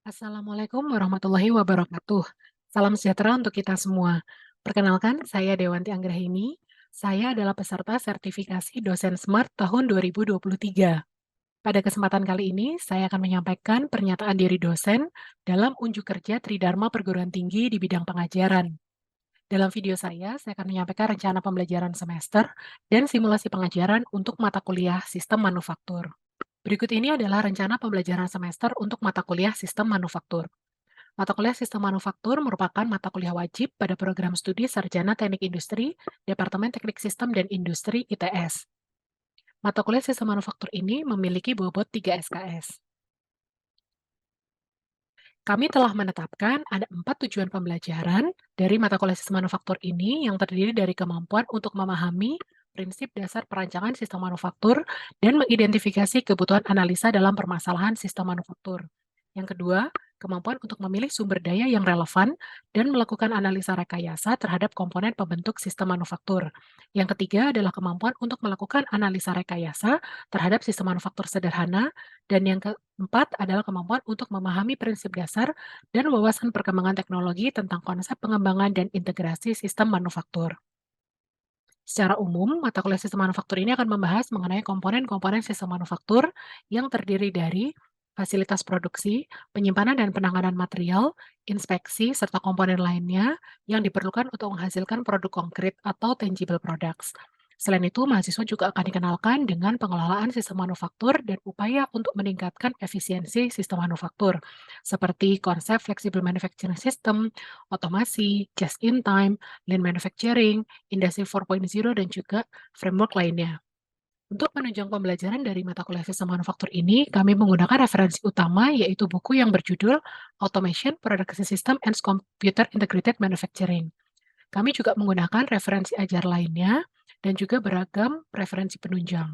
Assalamualaikum warahmatullahi wabarakatuh. Salam sejahtera untuk kita semua. Perkenalkan, saya Dewanti Anggrahini. Saya adalah peserta sertifikasi dosen Smart tahun 2023. Pada kesempatan kali ini, saya akan menyampaikan pernyataan diri dosen dalam unjuk kerja Tridharma Perguruan Tinggi di bidang pengajaran. Dalam video saya akan menyampaikan rencana pembelajaran semester dan simulasi pengajaran untuk mata kuliah sistem manufaktur. Berikut ini adalah rencana pembelajaran semester untuk mata kuliah sistem manufaktur. Mata kuliah sistem manufaktur merupakan mata kuliah wajib pada program studi Sarjana Teknik Industri, Departemen Teknik Sistem dan Industri ITS. Mata kuliah sistem manufaktur ini memiliki bobot 3 SKS. Kami telah menetapkan ada 4 tujuan pembelajaran dari mata kuliah sistem manufaktur ini yang terdiri dari kemampuan untuk memahami prinsip dasar perancangan sistem manufaktur dan mengidentifikasi kebutuhan analisa dalam permasalahan sistem manufaktur. Yang kedua, kemampuan untuk memilih sumber daya yang relevan dan melakukan analisa rekayasa terhadap komponen pembentuk sistem manufaktur. Yang ketiga adalah kemampuan untuk melakukan analisa rekayasa terhadap sistem manufaktur sederhana, dan yang keempat adalah kemampuan untuk memahami prinsip dasar dan wawasan perkembangan teknologi tentang konsep pengembangan dan integrasi sistem manufaktur. Secara umum, mata kuliah sistem manufaktur ini akan membahas mengenai komponen-komponen sistem manufaktur yang terdiri dari fasilitas produksi, penyimpanan dan penanganan material, inspeksi, serta komponen lainnya yang diperlukan untuk menghasilkan produk konkret atau tangible products. Selain itu, mahasiswa juga akan dikenalkan dengan pengelolaan sistem manufaktur dan upaya untuk meningkatkan efisiensi sistem manufaktur, seperti konsep flexible manufacturing system, otomasi, just in time, lean manufacturing, Industri 4.0 dan juga framework lainnya. Untuk menunjang pembelajaran dari mata kuliah sistem manufaktur ini, kami menggunakan referensi utama yaitu buku yang berjudul Automation, Production System, and Computer Integrated Manufacturing. Kami juga menggunakan referensi ajar lainnya dan juga beragam referensi penunjang.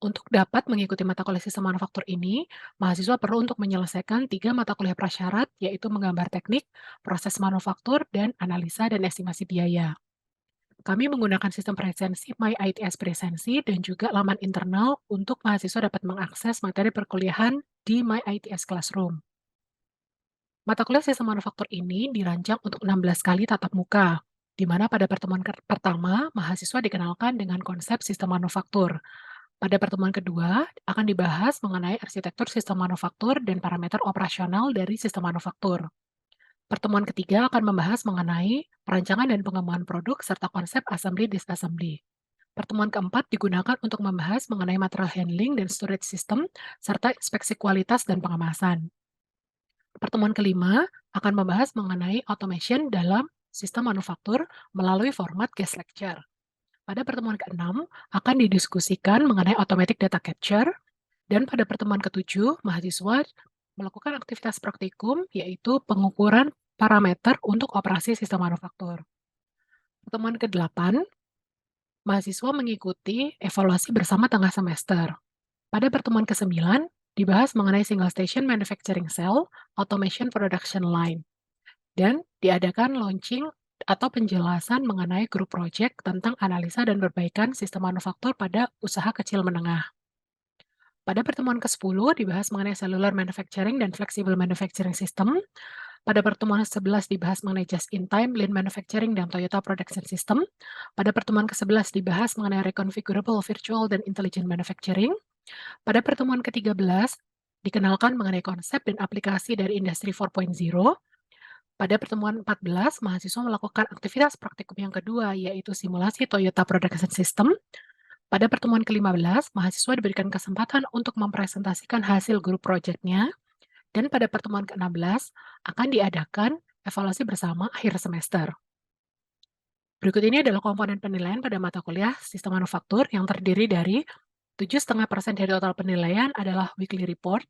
Untuk dapat mengikuti mata kuliah sistem manufaktur ini, mahasiswa perlu untuk menyelesaikan 3 mata kuliah prasyarat, yaitu menggambar teknik, proses manufaktur, dan analisa dan estimasi biaya. Kami menggunakan sistem presensi MyITS Presensi dan juga laman internal untuk mahasiswa dapat mengakses materi perkuliahan di MyITS Classroom. Mata kuliah sistem manufaktur ini dirancang untuk 16 kali tatap muka, di mana pada pertemuan pertama, mahasiswa dikenalkan dengan konsep sistem manufaktur. Pada pertemuan kedua, akan dibahas mengenai arsitektur sistem manufaktur dan parameter operasional dari sistem manufaktur. Pertemuan ketiga akan membahas mengenai perancangan dan pengembangan produk serta konsep assembly disassembly. Pertemuan keempat digunakan untuk membahas mengenai material handling dan storage system serta inspeksi kualitas dan pengemasan. Pertemuan kelima akan membahas mengenai automation dalam sistem manufaktur melalui format guest lecture. Pada pertemuan keenam akan didiskusikan mengenai automatic data capture, dan pada pertemuan ketujuh mahasiswa melakukan aktivitas praktikum yaitu pengukuran parameter untuk operasi sistem manufaktur. Pertemuan ke-8, mahasiswa mengikuti evaluasi bersama tengah semester. Pada pertemuan ke-9, dibahas mengenai single station manufacturing cell, automation production line, dan diadakan launching atau penjelasan mengenai grup project tentang analisa dan perbaikan sistem manufaktur pada usaha kecil menengah. Pada pertemuan ke-10 dibahas mengenai cellular manufacturing dan flexible manufacturing system. Pada pertemuan ke-11 dibahas mengenai just in time, lean manufacturing, dan Toyota Production System. Pada pertemuan ke-11 dibahas mengenai reconfigurable virtual dan intelligent manufacturing. Pada pertemuan ke-13 dikenalkan mengenai konsep dan aplikasi dari Industri 4.0. Pada pertemuan 14, mahasiswa melakukan aktivitas praktikum yang kedua, yaitu simulasi Toyota Production System. Pada pertemuan ke-15, mahasiswa diberikan kesempatan untuk mempresentasikan hasil grup proyeknya, dan pada pertemuan ke-16 akan diadakan evaluasi bersama akhir semester. Berikut ini adalah komponen penilaian pada mata kuliah sistem manufaktur yang terdiri dari 7,5% dari total penilaian adalah weekly report,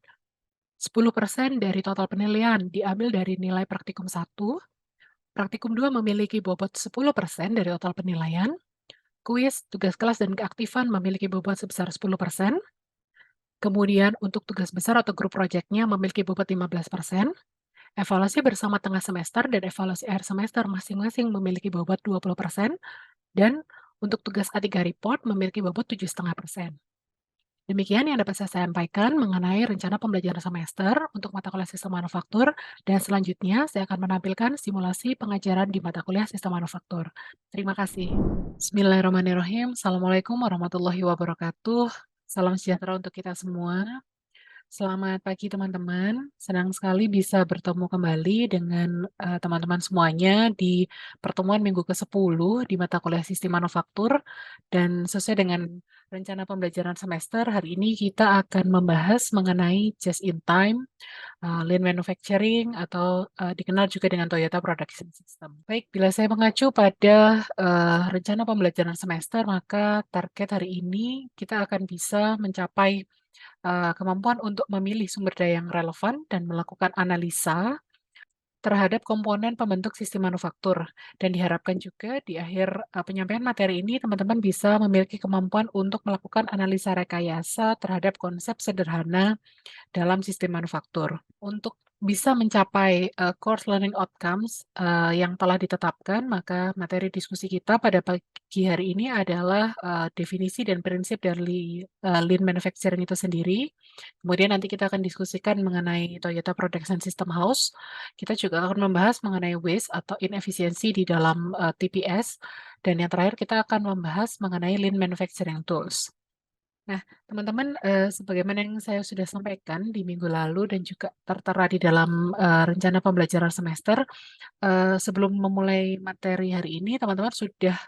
10% dari total penilaian diambil dari nilai praktikum 1, praktikum 2 memiliki bobot 10% dari total penilaian, kuis, tugas kelas, dan keaktifan memiliki bobot sebesar 10%, kemudian untuk tugas besar atau grup proyeknya memiliki bobot 15%, evaluasi bersama tengah semester dan evaluasi akhir semester masing-masing memiliki bobot 20%, dan untuk tugas A3 report memiliki bobot 7,5%. Demikian yang dapat saya sampaikan mengenai rencana pembelajaran semester untuk mata kuliah sistem manufaktur, dan selanjutnya saya akan menampilkan simulasi pengajaran di mata kuliah sistem manufaktur. Terima kasih. Bismillahirrahmanirrahim. Assalamualaikum warahmatullahi wabarakatuh. Salam sejahtera untuk kita semua. Selamat pagi teman-teman, senang sekali bisa bertemu kembali dengan teman-teman semuanya di pertemuan minggu ke-10 di mata kuliah sistem manufaktur, dan sesuai dengan rencana pembelajaran semester, hari ini kita akan membahas mengenai just in time, lean manufacturing atau dikenal juga dengan Toyota Production System. Baik, bila saya mengacu pada rencana pembelajaran semester, maka target hari ini kita akan bisa mencapai kemampuan untuk memilih sumber daya yang relevan dan melakukan analisa terhadap komponen pembentuk sistem manufaktur. Dan diharapkan juga di akhir penyampaian materi ini, teman-teman bisa memiliki kemampuan untuk melakukan analisa rekayasa terhadap konsep sederhana dalam sistem manufaktur. Untuk bisa mencapai course learning outcomes yang telah ditetapkan, maka materi diskusi kita pada pagi hari ini adalah definisi dan prinsip dari lean manufacturing itu sendiri. Kemudian nanti kita akan diskusikan mengenai Toyota Production System House. Kita juga akan membahas mengenai waste atau inefisiensi di dalam TPS. Dan yang terakhir kita akan membahas mengenai lean manufacturing tools. Nah, teman-teman, sebagaimana yang saya sudah sampaikan di minggu lalu dan juga tertera di dalam rencana pembelajaran semester, sebelum memulai materi hari ini, teman-teman sudah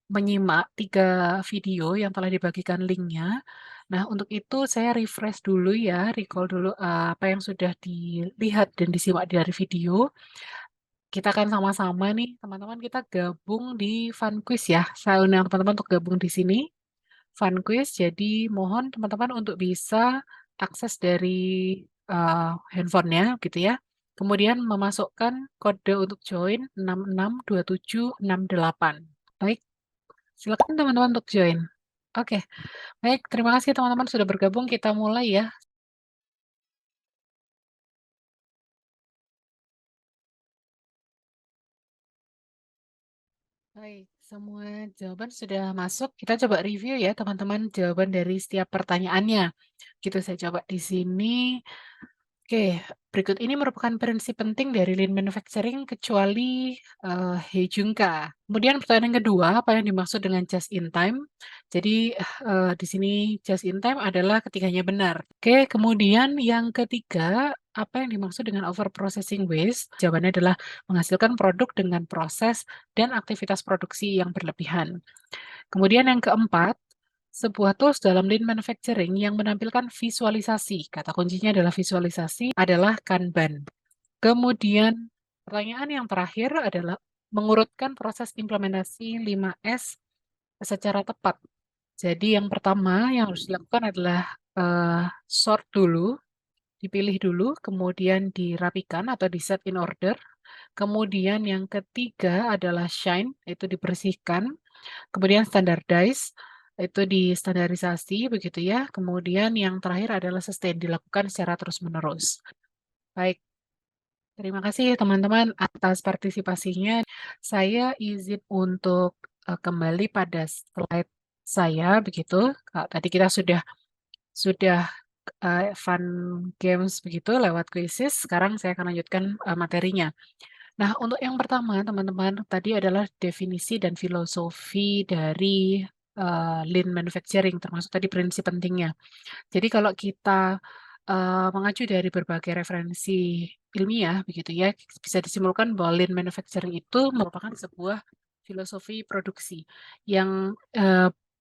menyimak 3 video yang telah dibagikan linknya. Nah, untuk itu saya refresh dulu ya, recall dulu apa yang sudah dilihat dan disimak dari video. Kita akan sama-sama nih, teman-teman, kita gabung di fun quiz ya. Saya undang teman-teman untuk gabung di sini. Fun quiz, jadi mohon teman-teman untuk bisa akses dari handphonenya gitu ya. Kemudian memasukkan kode untuk join 662768. Baik, silakan teman-teman untuk join. Oke, baik, terima kasih teman-teman sudah bergabung. Kita mulai ya. Baik, semua jawaban sudah masuk. Kita coba review ya teman-teman jawaban dari setiap pertanyaannya. Gitu saya coba di sini. Oke, berikut ini merupakan prinsip penting dari lean manufacturing kecuali Heijunka. Kemudian pertanyaan yang kedua, apa yang dimaksud dengan just in time? Jadi di sini just in time adalah ketiganya benar. Oke, kemudian yang ketiga, apa yang dimaksud dengan over processing waste? Jawabannya adalah menghasilkan produk dengan proses dan aktivitas produksi yang berlebihan. Kemudian yang keempat, sebuah tools dalam lean manufacturing yang menampilkan visualisasi, kata kuncinya adalah visualisasi, adalah Kanban. Kemudian pertanyaan yang terakhir adalah mengurutkan proses implementasi 5S secara tepat. Jadi yang pertama yang harus dilakukan adalah sort dulu, dipilih dulu, kemudian dirapikan atau di set in order. Kemudian yang ketiga adalah shine, itu dibersihkan. Kemudian standardize, itu distandarisasi begitu ya. Kemudian yang terakhir adalah sustain, dilakukan secara terus-menerus. Baik, terima kasih teman-teman atas partisipasinya. Saya izin untuk kembali pada slide saya begitu. Tadi kita sudah fun games begitu lewat quizzes. Sekarang saya akan lanjutkan materinya. Nah, untuk yang pertama, teman-teman, tadi adalah definisi dan filosofi dari lean manufacturing, termasuk tadi prinsip pentingnya. Jadi kalau kita mengacu dari berbagai referensi ilmiah, begitu ya, bisa disimpulkan bahwa lean manufacturing itu merupakan sebuah filosofi produksi yang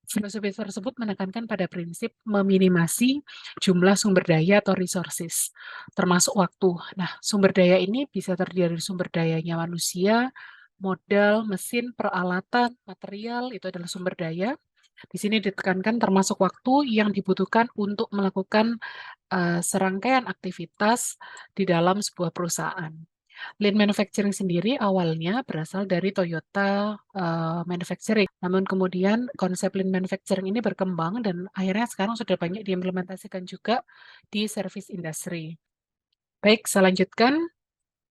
filosofi tersebut menekankan pada prinsip meminimasi jumlah sumber daya atau resources, termasuk waktu. Nah, sumber daya ini bisa terdiri dari sumber dayanya manusia, modal, mesin, peralatan, material, itu adalah sumber daya. Di sini ditekankan termasuk waktu yang dibutuhkan untuk melakukan serangkaian aktivitas di dalam sebuah perusahaan. Lean manufacturing sendiri awalnya berasal dari Toyota Manufacturing. Namun kemudian konsep lean manufacturing ini berkembang dan akhirnya sekarang sudah banyak diimplementasikan juga di service industry. Baik, saya lanjutkan.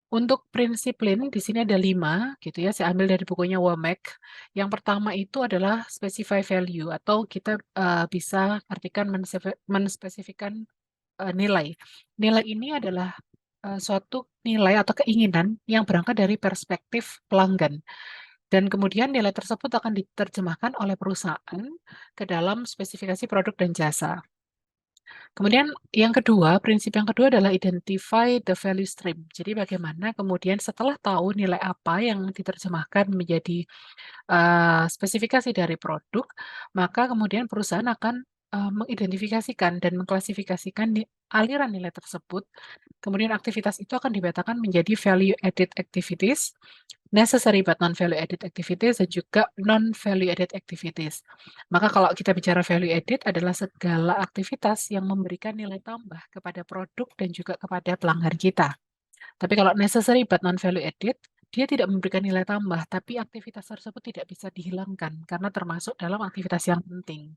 Untuk prinsip Lean di sini ada 5 gitu ya, saya ambil dari bukunya Womack. Yang pertama itu adalah specify value atau kita, bisa artikan menspesifikkan, nilai. Nilai ini adalah, suatu nilai atau keinginan yang berangkat dari perspektif pelanggan dan kemudian nilai tersebut akan diterjemahkan oleh perusahaan ke dalam spesifikasi produk dan jasa. Kemudian yang kedua, prinsip yang kedua adalah identify the value stream. Jadi bagaimana kemudian setelah tahu nilai apa yang diterjemahkan menjadi spesifikasi dari produk, maka kemudian perusahaan akan mengidentifikasikan dan mengklasifikasikan aliran nilai tersebut. Kemudian aktivitas itu akan dipetakan menjadi value added activities, necessary but non-value added activities, dan juga non-value added activities. Maka kalau kita bicara value added adalah segala aktivitas yang memberikan nilai tambah kepada produk dan juga kepada pelanggan kita. Tapi kalau necessary but non-value added, dia tidak memberikan nilai tambah, tapi aktivitas tersebut tidak bisa dihilangkan karena termasuk dalam aktivitas yang penting.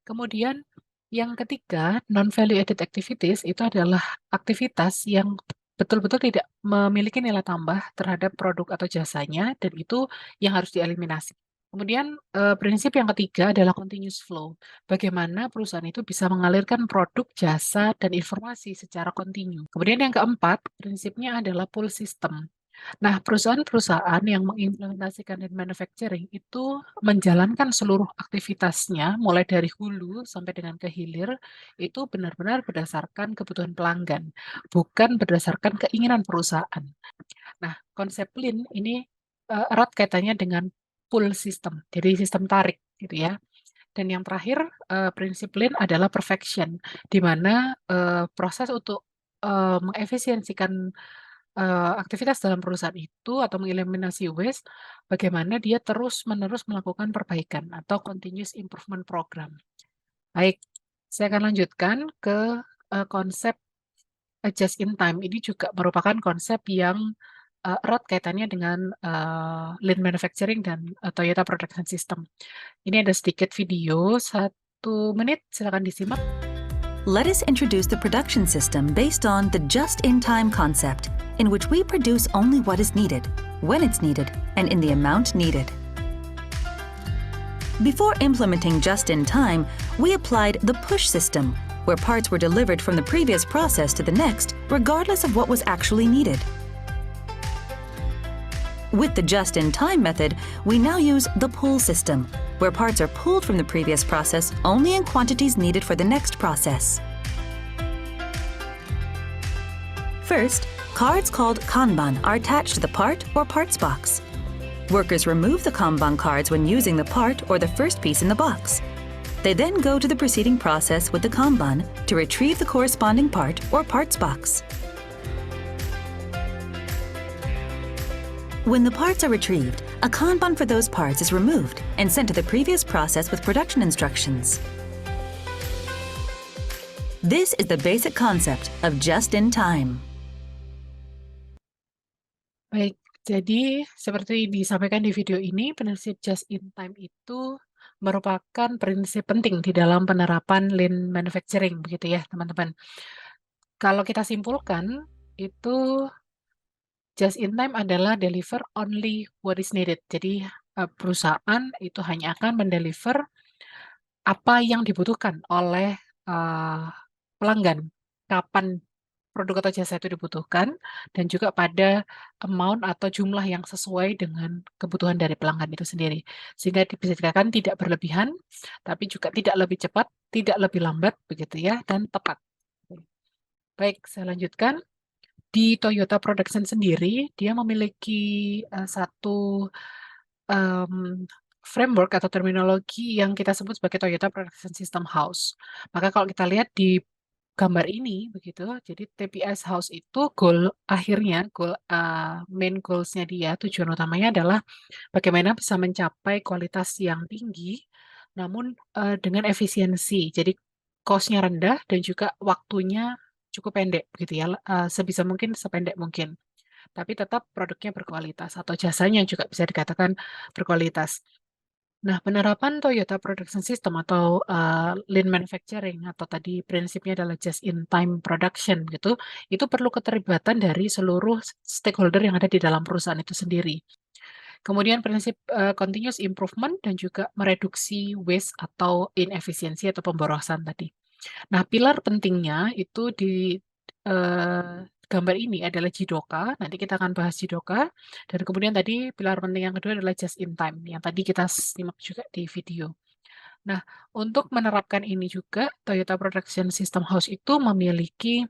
Kemudian yang ketiga, non-value added activities itu adalah aktivitas yang betul-betul tidak memiliki nilai tambah terhadap produk atau jasanya, dan itu yang harus dieliminasi. Kemudian prinsip yang ketiga adalah continuous flow. Bagaimana perusahaan itu bisa mengalirkan produk, jasa, dan informasi secara kontinu. Kemudian yang keempat, prinsipnya adalah pull system. Nah, perusahaan-perusahaan yang mengimplementasikan lean manufacturing itu menjalankan seluruh aktivitasnya, mulai dari hulu sampai dengan ke hilir, itu benar-benar berdasarkan kebutuhan pelanggan, bukan berdasarkan keinginan perusahaan. Nah, konsep lean ini erat kaitannya dengan pull system, jadi sistem tarik gitu ya. Dan yang terakhir, prinsip lean adalah perfection, di mana proses untuk mengefisiensikan aktivitas dalam perusahaan itu atau mengeliminasi waste, bagaimana dia terus-menerus melakukan perbaikan atau continuous improvement program. Baik, saya akan lanjutkan ke konsep just in time. Ini juga merupakan konsep yang erat kaitannya dengan lean manufacturing dan Toyota Production System. Ini ada sedikit video, 1 menit, silakan disimak. Let us introduce the production system based on the just-in-time concept, in which we produce only what is needed, when it's needed, and in the amount needed. Before implementing just-in-time, we applied the push system, where parts were delivered from the previous process to the next, regardless of what was actually needed. With the just-in-time method, we now use the pull system, where parts are pulled from the previous process only in quantities needed for the next process. First, cards called Kanban are attached to the part or parts box. Workers remove the Kanban cards when using the part or the first piece in the box. They then go to the preceding process with the Kanban to retrieve the corresponding part or parts box. When the parts are retrieved, a Kanban for those parts is removed and sent to the previous process with production instructions. This is the basic concept of just-in-time. Baik, jadi seperti disampaikan di video ini, prinsip just in time itu merupakan prinsip penting di dalam penerapan lean manufacturing, begitu ya, teman-teman. Kalau kita simpulkan, itu just in time adalah deliver only what is needed. Jadi, perusahaan itu hanya akan mendeliver apa yang dibutuhkan oleh, pelanggan, kapan produk atau jasa itu dibutuhkan, dan juga pada amount atau jumlah yang sesuai dengan kebutuhan dari pelanggan itu sendiri. Sehingga bisa dikatakan tidak berlebihan, tapi juga tidak lebih cepat, tidak lebih lambat, begitu ya, dan tepat. Baik, saya lanjutkan. Di Toyota Production sendiri, dia memiliki satu framework atau terminologi yang kita sebut sebagai Toyota Production System House. Maka kalau kita lihat di gambar ini, begitu, jadi TPS House itu goal akhirnya, main goals-nya dia, tujuan utamanya adalah bagaimana bisa mencapai kualitas yang tinggi, namun dengan efisiensi. Jadi cost-nya rendah dan juga waktunya cukup pendek, begitu ya, sebisa mungkin sependek mungkin. Tapi tetap produknya berkualitas atau jasanya juga bisa dikatakan berkualitas. Nah, penerapan Toyota Production System atau Lean Manufacturing atau tadi prinsipnya adalah just-in-time production gitu, itu perlu keterlibatan dari seluruh stakeholder yang ada di dalam perusahaan itu sendiri. Kemudian prinsip continuous improvement dan juga mereduksi waste atau inefisiensi atau pemborosan tadi. Nah, pilar pentingnya itu di gambar ini adalah Jidoka. Nanti kita akan bahas Jidoka. Dan kemudian tadi pilar penting yang kedua adalah just in time, yang tadi kita simak juga di video. Nah, untuk menerapkan ini juga, Toyota Production System House itu memiliki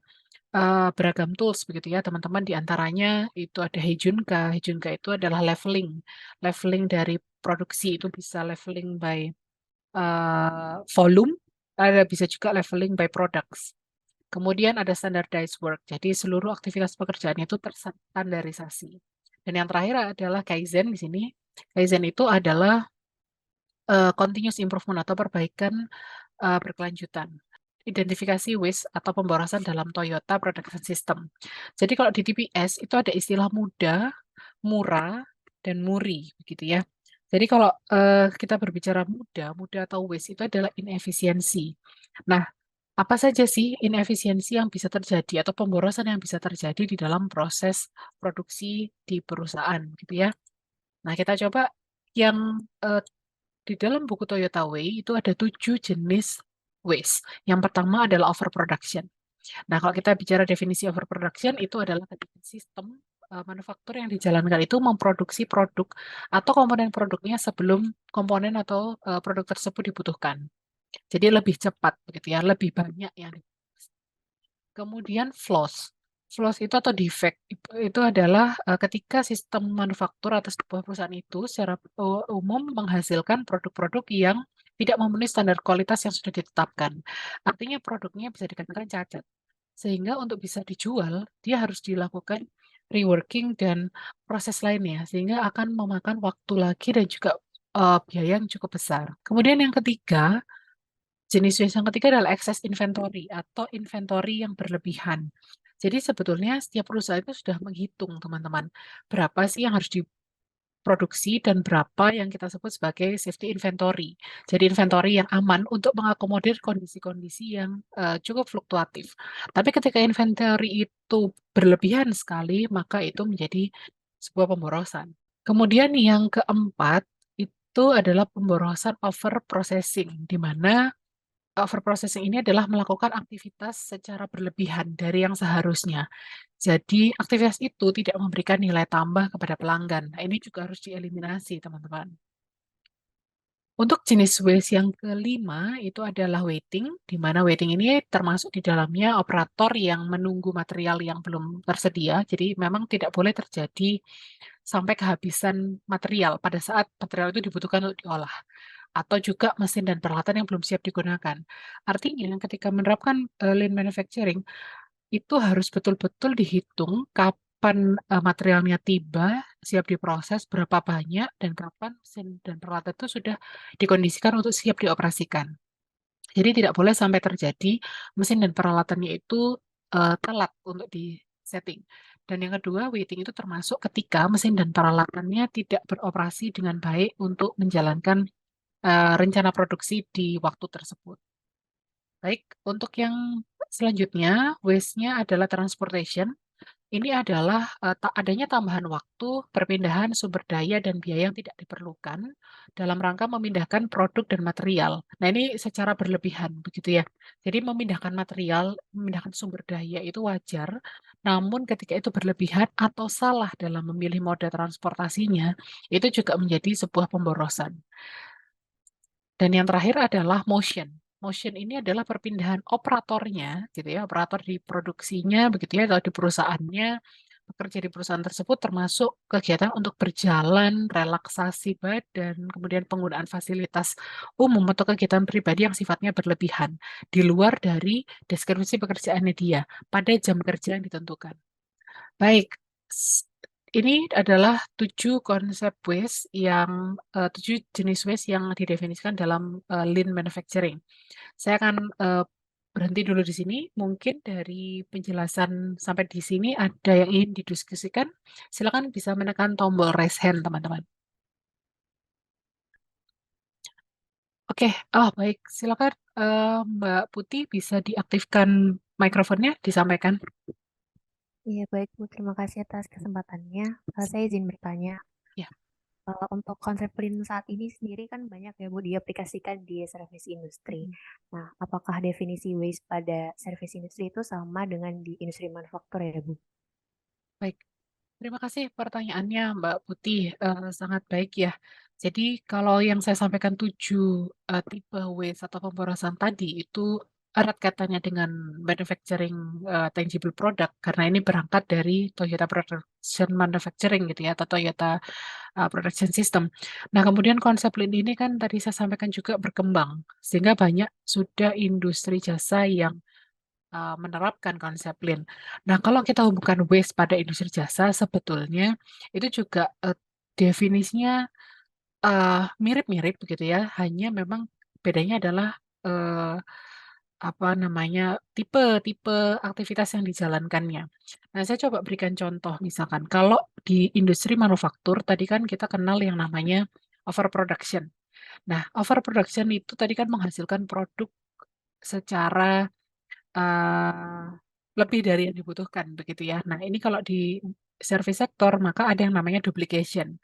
beragam tools begitu ya, teman-teman. Di antaranya itu ada Heijunka. Heijunka itu adalah leveling. Leveling dari produksi itu bisa leveling by volume, ada bisa juga leveling by products. Kemudian ada standardized work, jadi seluruh aktivitas pekerjaan itu terstandarisasi. Dan yang terakhir adalah Kaizen di sini. Kaizen itu adalah continuous improvement atau perbaikan berkelanjutan. Identifikasi waste atau pemborosan dalam Toyota Production System. Jadi kalau di TPS itu ada istilah muda, murah, dan muri, begitu ya. Jadi kalau kita berbicara muda, muda atau waste itu adalah inefisiensi. Nah, apa saja sih inefisiensi yang bisa terjadi atau pemborosan yang bisa terjadi di dalam proses produksi di perusahaan, gitu ya. Nah, kita coba yang di dalam buku Toyota Way itu ada 7 jenis waste. Yang pertama adalah overproduction. Nah, kalau kita bicara definisi overproduction, itu adalah ketika sistem manufaktur yang dijalankan itu memproduksi produk atau komponen produknya sebelum komponen atau produk tersebut dibutuhkan. Jadi lebih cepat, begitu ya, lebih banyak yang kemudian flaws. Flaws itu atau defect itu adalah ketika sistem manufaktur atau sebuah perusahaan itu secara umum menghasilkan produk-produk yang tidak memenuhi standar kualitas yang sudah ditetapkan. Artinya produknya bisa dikatakan cacat. Sehingga untuk bisa dijual, dia harus dilakukan reworking dan proses lainnya, sehingga akan memakan waktu lagi dan juga biaya yang cukup besar. Kemudian yang ketiga, jenis waste yang ketiga adalah excess inventory atau inventory yang berlebihan. Jadi sebetulnya setiap perusahaan itu sudah menghitung, teman-teman, berapa sih yang harus diproduksi dan berapa yang kita sebut sebagai safety inventory. Jadi inventory yang aman untuk mengakomodir kondisi-kondisi yang cukup fluktuatif. Tapi ketika inventory itu berlebihan sekali, maka itu menjadi sebuah pemborosan. Kemudian yang keempat itu adalah pemborosan over processing, di mana overprocessing ini adalah melakukan aktivitas secara berlebihan dari yang seharusnya. Jadi, aktivitas itu tidak memberikan nilai tambah kepada pelanggan. Nah, ini juga harus dieliminasi, teman-teman. Untuk jenis waste yang kelima, itu adalah waiting, di mana waiting ini termasuk di dalamnya operator yang menunggu material yang belum tersedia. Jadi, memang tidak boleh terjadi sampai kehabisan material pada saat material itu dibutuhkan untuk diolah atau juga mesin dan peralatan yang belum siap digunakan. Artinya ketika menerapkan lean manufacturing itu harus betul-betul dihitung kapan materialnya tiba, siap diproses, berapa banyak, dan kapan mesin dan peralatan itu sudah dikondisikan untuk siap dioperasikan. Jadi tidak boleh sampai terjadi mesin dan peralatannya itu telat untuk di-setting. Dan yang kedua, waiting itu termasuk ketika mesin dan peralatannya tidak beroperasi dengan baik untuk menjalankan rencana produksi di waktu tersebut. Baik, untuk yang selanjutnya, waste-nya adalah transportation. Ini adalah adanya tambahan waktu, perpindahan sumber daya dan biaya yang tidak diperlukan dalam rangka memindahkan produk dan material. Nah, ini secara berlebihan, begitu ya. Jadi memindahkan material, memindahkan sumber daya itu wajar, namun ketika itu berlebihan atau salah dalam memilih moda transportasinya, itu juga menjadi sebuah pemborosan. Dan yang terakhir adalah motion. Motion ini adalah perpindahan operatornya, gitu ya, operator di produksinya, begitu ya, atau di perusahaannya, bekerja di perusahaan tersebut termasuk kegiatan untuk berjalan, relaksasi badan, kemudian penggunaan fasilitas umum atau kegiatan pribadi yang sifatnya berlebihan, di luar dari deskripsi pekerjaannya dia, pada jam kerja yang ditentukan. Baik, ini adalah 7 konsep waste yang 7 jenis waste yang didefinisikan dalam lean manufacturing. Saya akan berhenti dulu di sini. Mungkin dari penjelasan sampai di sini ada yang ingin didiskusikan. Silakan bisa menekan tombol raise hand, teman-teman. Oke, oh baik, silakan Mbak Putih bisa diaktifkan mikrofonnya, disampaikan. Iya, baik Bu. Terima kasih atas kesempatannya. Saya izin bertanya, Ya, untuk konsep Lean saat ini sendiri kan banyak ya Bu diaplikasikan di service industri. Nah, apakah definisi waste pada service industri itu sama dengan di industri manufaktur ya Bu? baik. Terima kasih pertanyaannya Mbak Putih, sangat baik ya. Jadi kalau yang saya sampaikan 7 tipe waste atau pemborosan tadi itu erat kaitannya dengan manufacturing tangible product karena ini berangkat dari Toyota Production Manufacturing gitu ya atau Toyota Production System. Nah, kemudian konsep Lean ini kan tadi saya sampaikan juga berkembang sehingga banyak sudah industri jasa yang menerapkan konsep Lean. Nah, kalau kita hubungkan waste pada industri jasa, sebetulnya itu juga definisinya mirip-mirip begitu ya, hanya memang bedanya adalah eh, apa namanya tipe-tipe aktivitas yang dijalankannya. Nah, saya coba berikan contoh misalkan kalau di industri manufaktur tadi kan kita kenal yang namanya overproduction. Nah, overproduction itu tadi kan menghasilkan produk secara eh, lebih dari yang dibutuhkan begitu ya. Nah, ini kalau di service sector maka ada yang namanya duplication.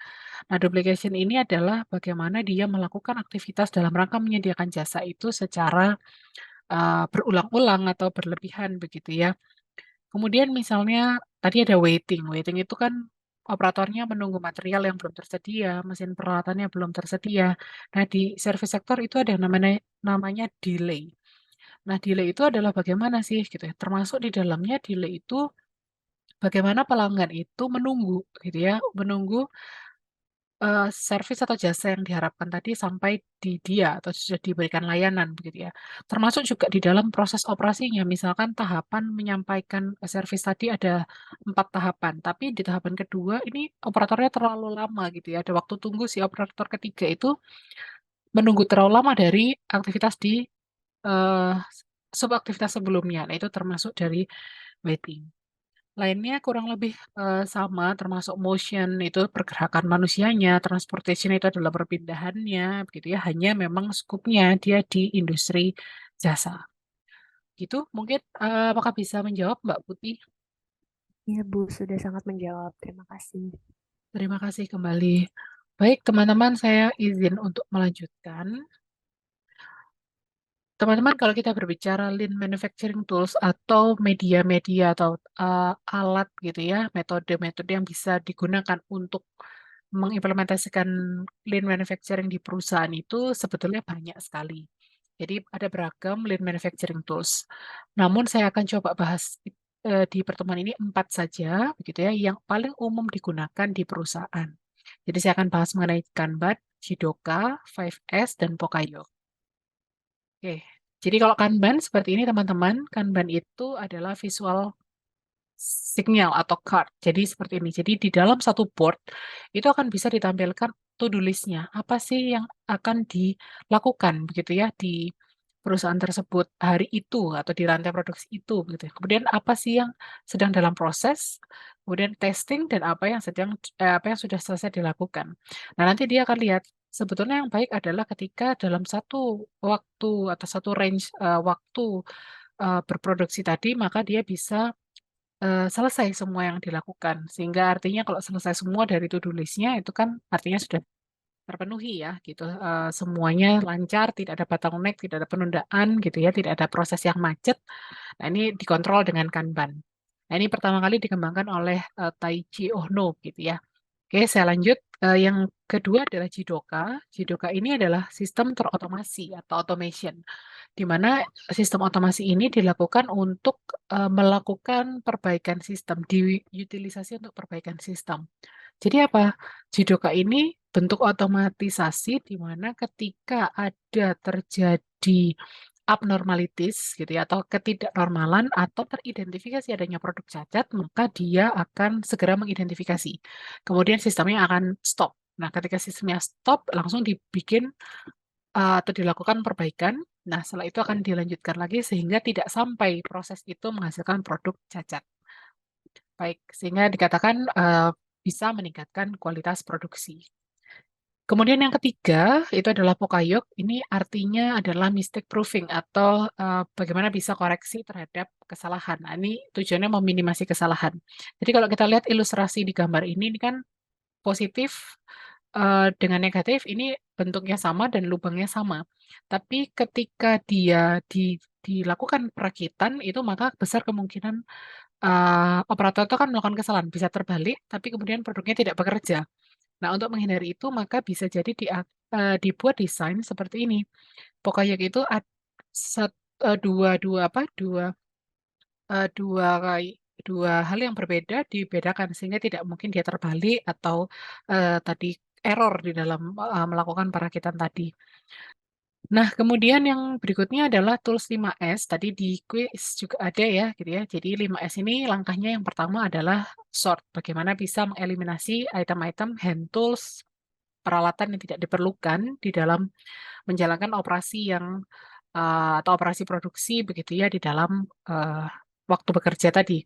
Nah, duplication ini adalah bagaimana dia melakukan aktivitas dalam rangka menyediakan jasa itu secara berulang-ulang atau berlebihan begitu ya. Kemudian misalnya tadi ada waiting. Waiting itu kan operatornya menunggu material yang belum tersedia, mesin peralatannya belum tersedia. Nah, di service sector itu ada yang namanya delay. Nah, delay itu adalah bagaimana sih gitu ya. Termasuk di dalamnya delay itu bagaimana pelanggan itu menunggu gitu ya, menunggu servis atau jasa yang diharapkan tadi sampai di dia atau sudah diberikan layanan begitu ya. Termasuk juga di dalam proses operasinya, misalkan tahapan menyampaikan servis tadi ada 4 tahapan, tapi di tahapan kedua ini operatornya terlalu lama gitu ya. Ada waktu tunggu si operator ketiga itu menunggu terlalu lama dari aktivitas di eh, subaktivitas sebelumnya. Nah, itu termasuk dari waiting. Lainnya kurang lebih sama, termasuk motion itu pergerakan manusianya, transportation itu adalah perpindahannya, begitu ya. Hanya memang skupnya dia di industri jasa. Gitu, mungkin apakah bisa menjawab Mbak Putih? Iya Bu, sudah sangat menjawab. Terima kasih. Terima kasih kembali. Baik, teman-teman, saya izin untuk melanjutkan. Teman-teman, kalau kita berbicara Lean Manufacturing Tools atau media-media atau alat gitu ya, metode-metode yang bisa digunakan untuk mengimplementasikan Lean Manufacturing di perusahaan itu sebetulnya banyak sekali. Jadi ada beragam Lean Manufacturing Tools. Namun saya akan coba bahas di pertemuan ini 4 saja, begitu ya, yang paling umum digunakan di perusahaan. Jadi saya akan bahas mengenai Kanban, Jidoka, 5S, dan Pokayo. Oke, jadi kalau Kanban seperti ini teman-teman, Kanban itu adalah visual signal atau card. Jadi seperti ini. Jadi di dalam satu board itu akan bisa ditampilkan to-do list-nya. Apa sih yang akan dilakukan begitu ya di perusahaan tersebut hari itu atau di rantai produksi itu gitu. Kemudian apa sih yang sedang dalam proses, kemudian testing dan apa yang sudah selesai dilakukan. Nah, nanti dia akan lihat sebetulnya yang baik adalah ketika dalam satu waktu atau satu range waktu berproduksi tadi maka dia bisa selesai semua yang dilakukan. Sehingga artinya kalau selesai semua dari to-do list-nya itu kan artinya sudah terpenuhi ya gitu. Semuanya lancar, tidak ada bottleneck, tidak ada penundaan gitu ya, tidak ada proses yang macet. Nah, ini dikontrol dengan Kanban. Nah, ini pertama kali dikembangkan oleh Taichi Ohno gitu ya. Oke, saya lanjut. Yang kedua adalah Jidoka. Jidoka ini adalah sistem terotomasi atau automation di mana sistem otomasi ini dilakukan untuk melakukan perbaikan sistem, diutilisasi untuk perbaikan sistem. Jadi apa? Jidoka ini bentuk otomatisasi di mana ketika ada terjadi abnormalities gitu ya atau ketidaknormalan atau teridentifikasi adanya produk cacat, maka dia akan segera mengidentifikasi. Kemudian sistemnya akan stop. Nah, ketika sistemnya stop, langsung dibikin atau dilakukan perbaikan. Nah, setelah itu akan dilanjutkan lagi sehingga tidak sampai proses itu menghasilkan produk cacat. Baik, sehingga dikatakan bisa meningkatkan kualitas produksi. Kemudian yang ketiga itu adalah Pokayok. Ini artinya adalah mistake proofing atau bagaimana bisa koreksi terhadap kesalahan. Nah, ini tujuannya meminimasi kesalahan. Jadi kalau kita lihat ilustrasi di gambar ini kan positif dengan negatif ini bentuknya sama dan lubangnya sama. Tapi ketika dia dilakukan perakitan itu maka besar kemungkinan operator itu kan melakukan kesalahan, bisa terbalik, tapi kemudian produknya tidak bekerja. Nah, untuk menghindari itu maka bisa jadi dibuat desain seperti ini. Pokoknya itu ada dua hal yang berbeda dibedakan sehingga tidak mungkin dia terbalik atau tadi error di dalam melakukan perakitan tadi. Nah, kemudian yang berikutnya adalah tools 5S. Tadi di quiz juga ada ya, gitu ya. Jadi 5S ini langkahnya yang pertama adalah sort. Bagaimana bisa mengeliminasi item-item hand tools, peralatan yang tidak diperlukan di dalam menjalankan operasi yang atau operasi produksi begitu ya di dalam waktu bekerja tadi.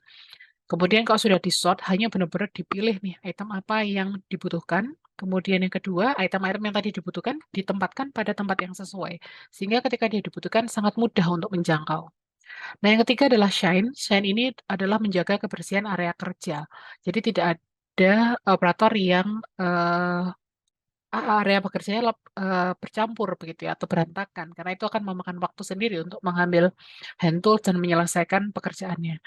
Kemudian kalau sudah di-sort, hanya benar-benar dipilih nih item apa yang dibutuhkan. Kemudian yang kedua, item-item yang tadi dibutuhkan ditempatkan pada tempat yang sesuai. Sehingga ketika dia dibutuhkan sangat mudah untuk menjangkau. Nah, yang ketiga adalah shine. Shine ini adalah menjaga kebersihan area kerja. Jadi tidak ada operator yang area bekerjanya bercampur begitu ya atau berantakan karena itu akan memakan waktu sendiri untuk mengambil hand tools dan menyelesaikan pekerjaannya.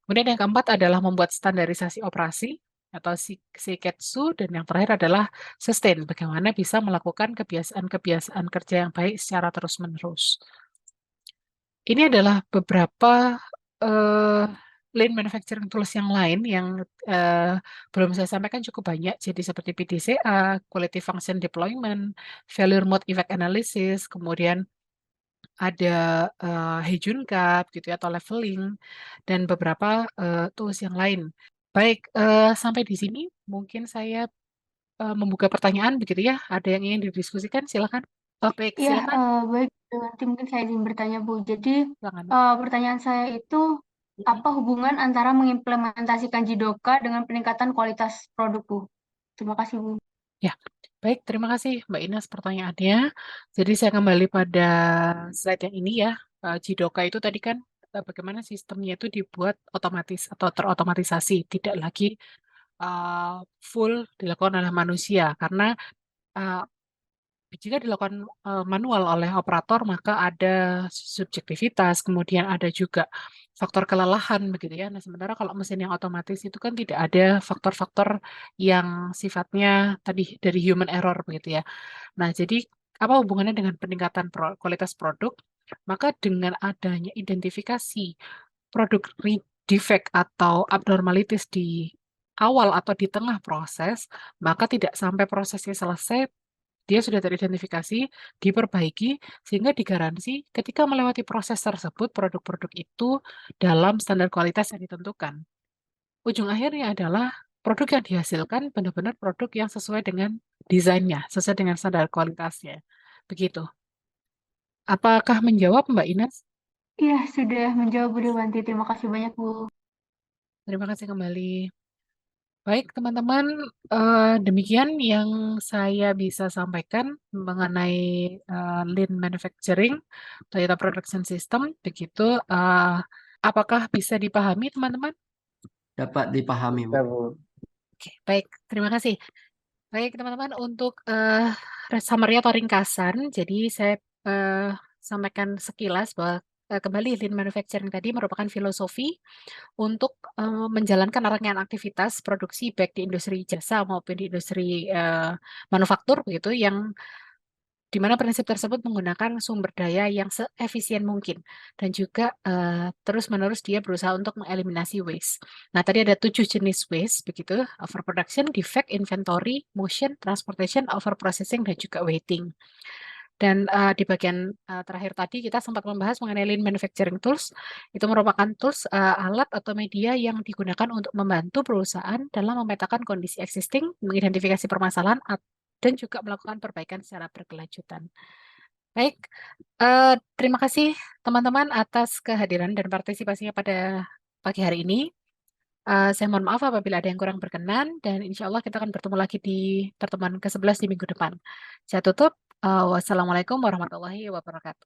Kemudian yang keempat adalah membuat standarisasi operasi atau Seiketsu dan yang terakhir adalah sustain, bagaimana bisa melakukan kebiasaan-kebiasaan kerja yang baik secara terus-menerus. Ini adalah beberapa uh, lean manufacturing tools yang lain yang belum saya sampaikan cukup banyak, jadi seperti PDCA, Quality Function Deployment, Failure Mode Effect Analysis, kemudian ada Heijun Cup gitu ya, atau leveling, dan beberapa tools yang lain. Baik, sampai di sini mungkin saya membuka pertanyaan begitu ya. Ada yang ingin didiskusikan? Silakan. Oh, baik, Iya, silakan. baik. Nanti mungkin saya izin bertanya, Bu. Jadi, Silakan. pertanyaan saya itu, apa hubungan antara mengimplementasikan Jidoka dengan peningkatan kualitas produk, Bu? Terima kasih, Bu. Ya, baik. Terima kasih Mbak Ines pertanyaannya. Jadi saya kembali pada slide yang ini ya. Jidoka itu tadi kan bagaimana sistemnya itu dibuat otomatis atau terotomatisasi, tidak lagi full dilakukan oleh manusia karena uh, jika dilakukan manual oleh operator, maka ada subjektivitas, kemudian ada juga faktor kelelahan begitu ya. Nah, sementara kalau mesin yang otomatis itu kan tidak ada faktor-faktor yang sifatnya tadi dari human error begitu ya. Nah, jadi apa hubungannya dengan peningkatan kualitas produk? Maka dengan adanya identifikasi produk defect atau abnormalities di awal atau di tengah proses, maka tidak sampai prosesnya selesai dia sudah teridentifikasi, diperbaiki, sehingga digaransi ketika melewati proses tersebut, produk-produk itu dalam standar kualitas yang ditentukan. Ujung akhirnya adalah produk yang dihasilkan benar-benar produk yang sesuai dengan desainnya, sesuai dengan standar kualitasnya. Begitu. Apakah menjawab, Mbak Ines? Iya, sudah menjawab, Bu Dewanti. Terima kasih banyak, Bu. Terima kasih kembali. Baik, teman-teman, demikian yang saya bisa sampaikan mengenai lean manufacturing, Toyota Production System. Begitu, apakah bisa dipahami, teman-teman? Dapat dipahami, Bu. Oke, baik, terima kasih. Baik, teman-teman, untuk summary atau ringkasan, jadi saya sampaikan sekilas bahwa kembali lean manufacturing tadi merupakan filosofi untuk menjalankan rangkaian aktivitas produksi baik di industri jasa maupun di industri manufaktur begitu yang di mana prinsip tersebut menggunakan sumber daya yang seefisien mungkin dan juga terus-menerus dia berusaha untuk mengeliminasi waste. Nah, tadi ada 7 jenis waste begitu, overproduction, defect, inventory, motion, transportation, overprocessing dan juga waiting. Dan di bagian terakhir tadi kita sempat membahas mengenai lean manufacturing tools. Itu merupakan tools alat atau media yang digunakan untuk membantu perusahaan dalam memetakan kondisi existing, mengidentifikasi permasalahan, dan juga melakukan perbaikan secara berkelanjutan. Baik, terima kasih teman-teman atas kehadiran dan partisipasinya pada pagi hari ini. Saya mohon maaf apabila ada yang kurang berkenan dan insya Allah kita akan bertemu lagi di pertemuan ke-11 di minggu depan. Saya tutup. Wassalamualaikum warahmatullahi wabarakatuh.